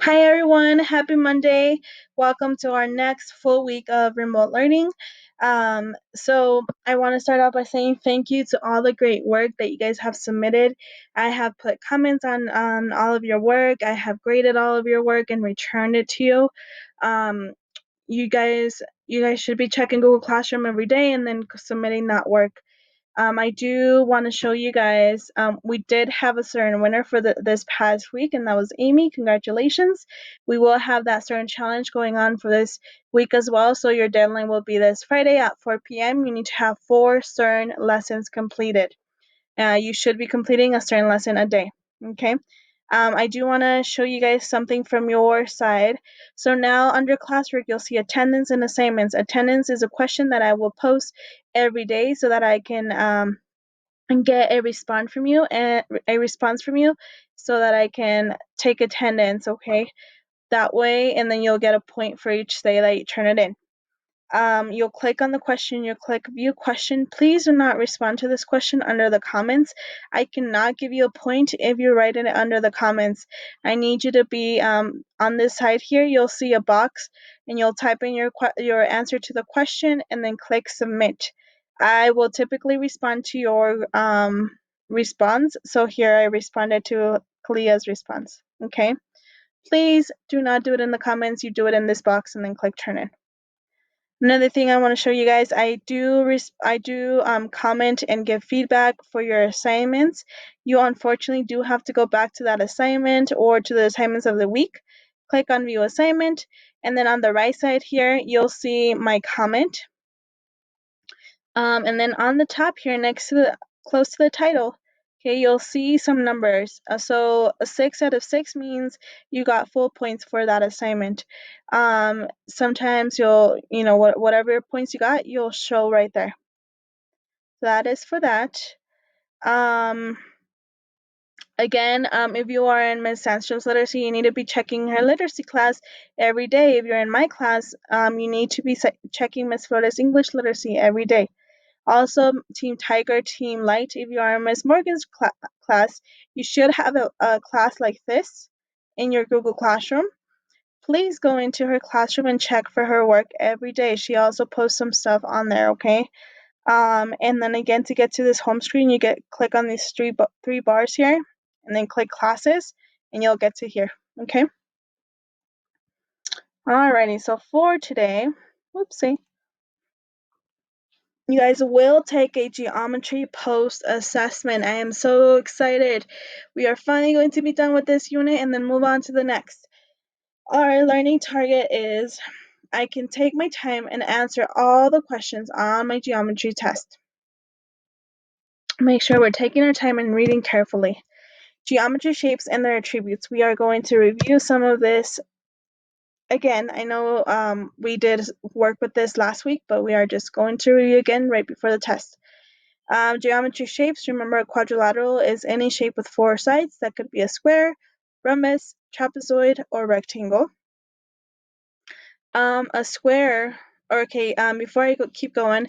Hi everyone, happy Monday. Welcome to our next full week of remote learning. So I want to start off by saying thank you to all the great work that you guys have submitted. I have put comments on all of your work. I have graded all of your work and returned it to you. Um, you guys should be checking Google Classroom every day and then submitting that work. I do want to show you guys, we did have a certain winner for this past week, and that was Amy. Congratulations. We will have that certain challenge going on for this week as well. So your deadline will be this Friday at 4 p.m. You need to have 4 certain lessons completed. You should be completing a certain lesson a day. Okay. I do want to show you guys something from your side. So now under classwork, you'll see attendance and assignments. Attendance is a question that I will post every day so that I can and get a response from you so that I can take attendance, okay? That way, and then you'll get a point for each day that you turn it in. You'll click on the question, you'll click view question. Please do not respond to this question under the comments. I cannot give you a point if you write it under the comments. I need you to be on this side here. You'll see a box and you'll type in your answer to the question and then click submit. I will typically respond to your response. So here I responded to Kalia's response. Okay. Please do not do it in the comments. You do it in this box and then click turn in. Another thing I want to show you guys, I do comment and give feedback for your assignments. You unfortunately do have to go back to that assignment or to the assignments of the week. Click on view assignment, and then on the right side here, you'll see my comment. And then on the top here, close to the title, okay, you'll see some numbers. So a 6 out of 6 means you got full points for that assignment. Sometimes whatever points you got, you'll show right there. So that is for that. Again, if you are in Ms. Sandstrom's literacy, you need to be checking her literacy class every day. If you're in my class, you need to be checking Ms. Flores' English literacy every day. Also, Team Tiger, Team Light, if you are in Ms. Morgan's class, you should have a class like this in your Google Classroom. Please go into her classroom and check for her work every day. She also posts some stuff on there, okay? And then again, to get to this home screen, you click on these three bars here, and then click classes, and you'll get to here, okay? Alrighty, so for today, whoopsie. You guys will take a geometry post assessment. I am so excited. We are finally going to be done with this unit and then move on to the next. Our learning target is I can take my time and answer all the questions on my geometry test. Make sure we're taking our time and reading carefully. Geometry shapes and their attributes. We are going to review some of this. Again, I know we did work with this last week, but we are just going to review again right before the test. Geometry shapes, remember a quadrilateral is any shape with 4 sides. That could be a square, rhombus, trapezoid, or rectangle. A square, before I keep going,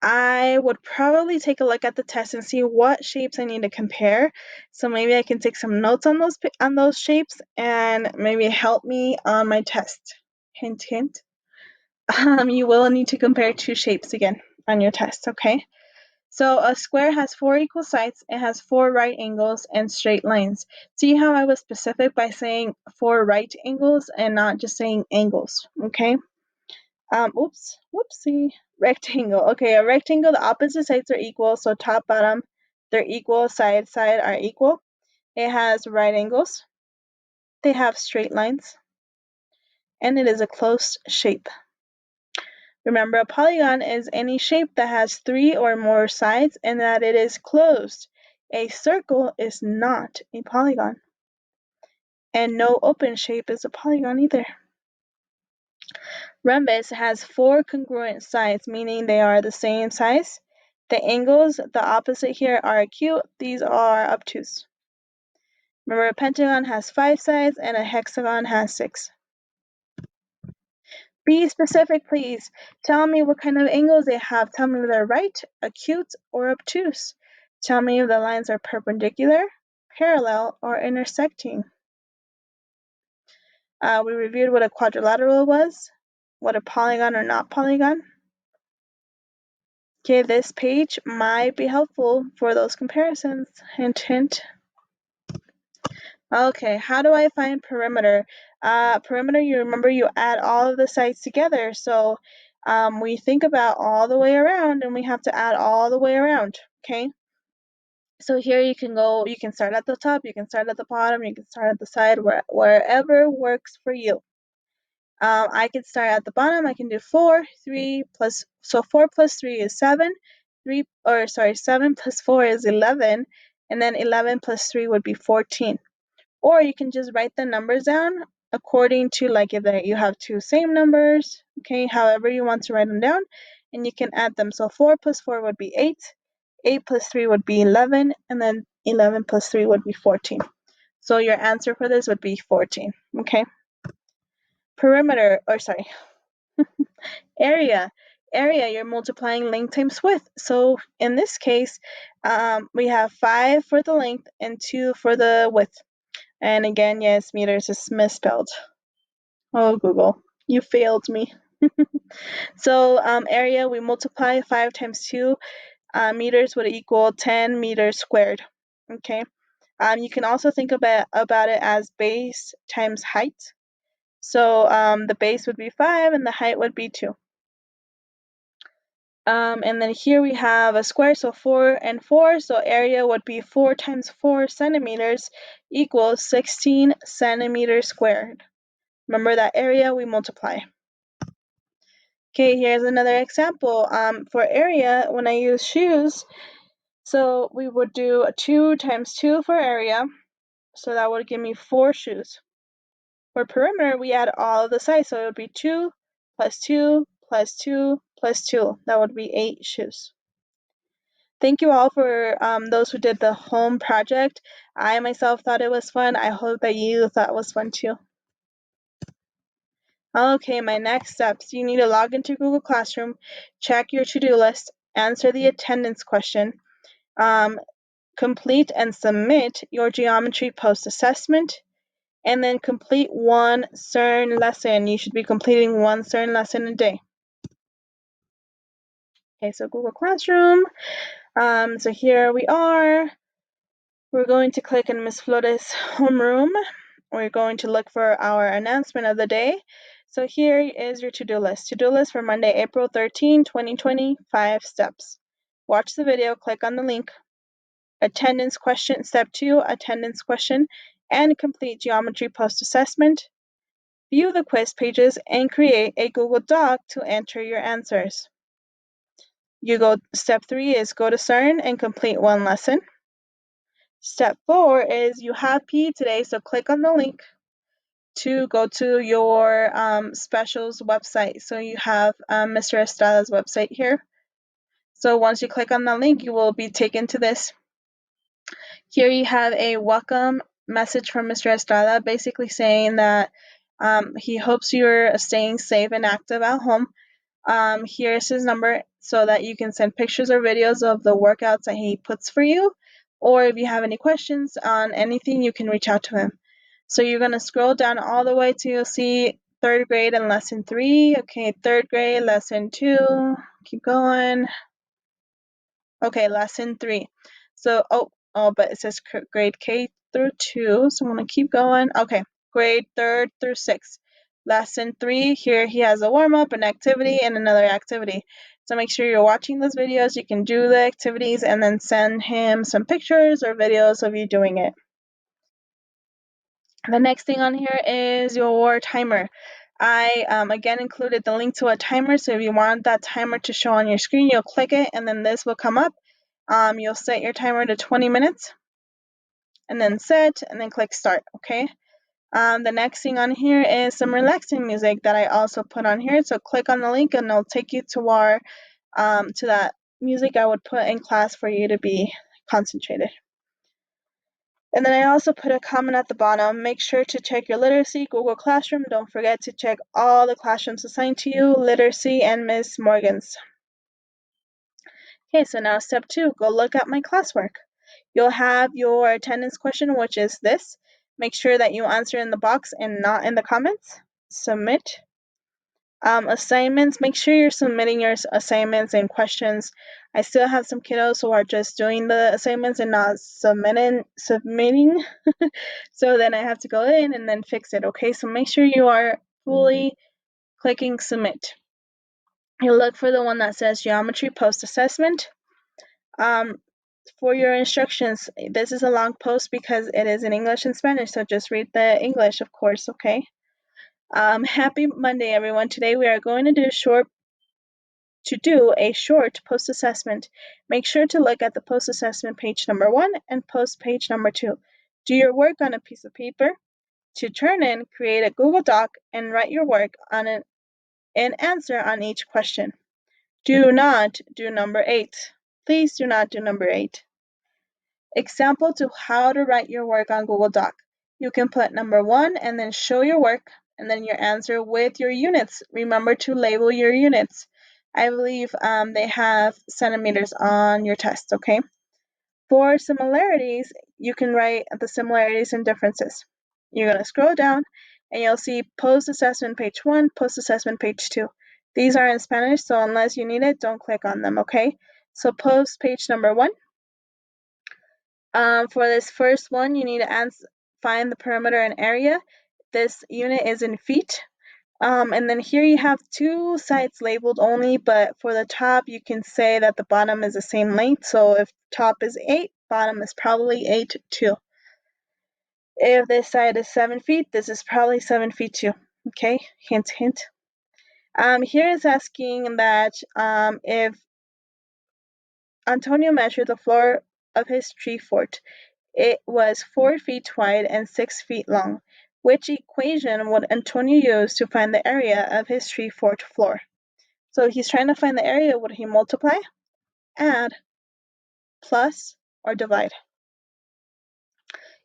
I would probably take a look at the test and see what shapes I need to compare. So maybe I can take some notes on those shapes and maybe help me on my test. Hint, hint. You will need to compare 2 shapes again on your test, okay? So a square has 4 equal sides, it has 4 right angles and straight lines. See how I was specific by saying 4 right angles and not just saying angles, okay? Whoopsie. Rectangle. Okay, a rectangle, the opposite sides are equal, so top, bottom, they're equal, side are equal. It has right angles. They have straight lines. And it is a closed shape. Remember, a polygon is any shape that has 3 or more sides and that it is closed. A circle is not a polygon. And no open shape is a polygon either. Rhombus has 4 congruent sides, meaning they are the same size. The angles, the opposite here, are acute. These are obtuse. Remember, a pentagon has 5 sides and a hexagon has 6. Be specific, please. Tell me what kind of angles they have. Tell me if they're right, acute, or obtuse. Tell me if the lines are perpendicular, parallel, or intersecting. We reviewed what a quadrilateral was, what a polygon or not polygon. Okay, this page might be helpful for those comparisons. Hint, hint. Okay, how do I find perimeter? Perimeter, you remember you add all of the sides together. So we think about all the way around and we have to add all the way around, okay? So here you can start at the top, you can start at the bottom, you can start at the side, wherever works for you. I can start at the bottom, I can do 4, 3 plus, so 4 plus 3 is 7, 7 plus 4 is 11, and then 11 plus 3 would be 14. Or you can just write the numbers down according to, like, if you have two same numbers, okay, however you want to write them down, and you can add them. So 4 plus 4 would be 8, 8 plus 3 would be 11, and then 11 plus 3 would be 14. So your answer for this would be 14, okay? Perimeter, or sorry, area. Area, you're multiplying length times width. So in this case, we have 5 for the length and 2 for the width. And again, yes, meters is misspelled. Oh, Google, you failed me. So area, we multiply 5 times 2 meters would equal 10 meters squared. Okay. You can also think about it as base times height. So the base would be 5 and the height would be 2. And then here we have a square, so 4 and 4, so area would be 4 times 4 centimeters equals 16 centimeters squared. Remember that area, we multiply. Okay, here's another example. For area, when I use shoes, so we would do 2 times 2 for area, so that would give me 4 shoes. For perimeter, we add all of the sides, so it would be 2 plus 2 plus 2 plus 2. That would be 8 shoes. Thank you all for those who did the home project. I myself thought it was fun. I hope that you thought it was fun too. Okay, my next steps. You need to log into Google Classroom, check your to-do list, answer the attendance question, complete and submit your geometry post-assessment, and then complete one CERN lesson. You should be completing one CERN lesson a day. Okay, so Google Classroom. So here we are. We're going to click on Ms. Flores' homeroom. We're going to look for our announcement of the day. So here is your to-do list. To-do list for Monday, April 13, 2020, 5 steps. Watch the video, click on the link. Attendance question, step 2, attendance question, and complete geometry post-assessment. View the quiz pages and create a Google Doc to enter your answers. Step 3 is go to CERN and complete one lesson. Step 4 is you have PE today, so click on the link to go to your specials website. So you have Mr. Estrada's website here. So once you click on the link, you will be taken to this. Here you have a welcome message from Mr. Estrada, basically saying that he hopes you're staying safe and active at home. Here's his number so that you can send pictures or videos of the workouts that he puts for you. Or if you have any questions on anything, you can reach out to him. So you're going to scroll down all the way to see 3rd grade and lesson 3. Okay, 3rd grade, lesson 2. Keep going. Okay, lesson 3. So, but it says grade K through 2. So I'm going to keep going. Okay, grade 3rd through 6th. Lesson 3, here he has a warm-up, an activity, and another activity. So make sure you're watching those videos. You can do the activities and then send him some pictures or videos of you doing it. The next thing on here is your timer. I, again, included the link to a timer, so if you want that timer to show on your screen, you'll click it, and then this will come up. You'll set your timer to 20 minutes, and then set, and then click start, okay? The next thing on here is some relaxing music that I also put on here, so click on the link, and it'll take you to our, to that music I would put in class for you to be concentrated. And then I also put a comment at the bottom. Make sure to check your literacy, Google Classroom. Don't forget to check all the classrooms assigned to you, literacy, and Ms. Morgan's. Okay, so now step 2, go look at my classwork. You'll have your attendance question, which is this. Make sure that you answer in the box and not in the comments. Submit. Assignments, make sure you're submitting your assignments and questions. I still have some kiddos who are just doing the assignments and not submitting. So then I have to go in and then fix it, okay? So make sure you are fully clicking submit. You look for the one that says geometry post assessment. For your instructions, this is a long post because it is in English and Spanish, so just read the English, of course, okay? Happy Monday, everyone. Today we are going to do a short post assessment. Make sure to look at the post assessment page number 1 and post page number 2. Do your work on a piece of paper. To turn in, create a Google Doc and write your work on an answer on each question. Do not do number 8. Please do not do number 8. Example to how to write your work on Google Doc. You can put number 1 and then show your work and then your answer with your units. Remember to label your units. I believe they have centimeters on your test, okay? For similarities, you can write the similarities and differences. You're going to scroll down and you'll see post assessment page 1, post assessment page 2. These are in Spanish, so unless you need it, don't click on them, okay? So post page number 1. For this first one, you need to find the perimeter and area. This unit is in feet. And then here you have 2 sides labeled only, but for the top, you can say that the bottom is the same length. So if top is 8, bottom is probably 8 too. If this side is 7 feet, this is probably 7 feet too. Okay, hint, hint. Here it's asking that if Antonio measured the floor of his tree fort, it was 4 feet wide and 6 feet long. Which equation would Antonio use to find the area of his tree fort floor? So he's trying to find the area. Would he multiply, add, plus, or divide?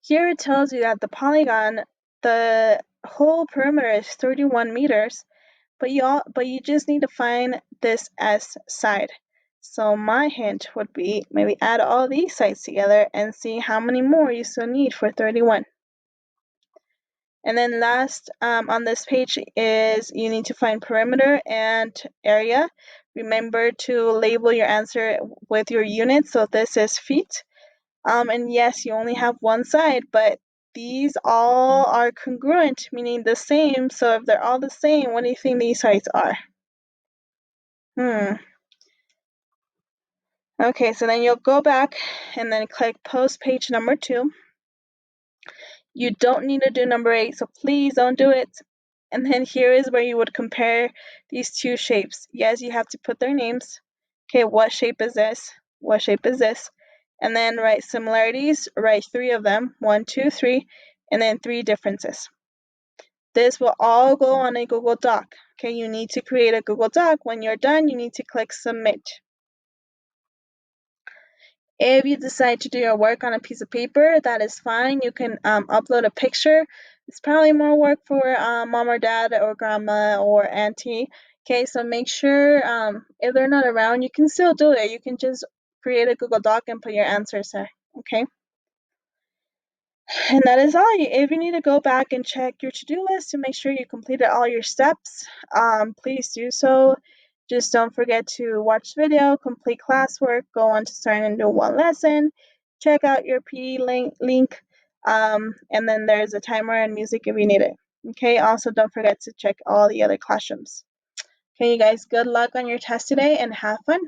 Here it tells you that the polygon, the whole perimeter is 31 meters, but you just need to find this S side. So my hint would be maybe add all these sides together and see how many more you still need for 31. And then last on this page is you need to find perimeter and area. Remember to label your answer with your units. So this is feet. And yes, you only have one side, but these all are congruent, meaning the same. So if they're all the same, what do you think these sides are? Okay, so then you'll go back and then click post page number 2. You don't need to do number 8, so please don't do it. And then here is where you would compare these 2 shapes. Yes, you have to put their names. Okay, what shape is this? What shape is this? And then write similarities, write 3 of them, 1, 2, 3, and then 3 differences. This will all go on a Google Doc. Okay, you need to create a Google Doc. When you're done, you need to click submit. If you decide to do your work on a piece of paper, that is fine. You can upload a picture. It's probably more work for mom or dad or grandma or auntie. Okay, so make sure if they're not around, you can still do it. You can just create a Google Doc and put your answers there. Okay. And that is all. If you need to go back and check your to-do list to make sure you completed all your steps, please do so. Just don't forget to watch the video, complete classwork, go on to start and do one lesson, check out your PE link, and then there's a timer and music if you need it. Okay, also don't forget to check all the other classrooms. Okay, you guys, good luck on your test today and have fun.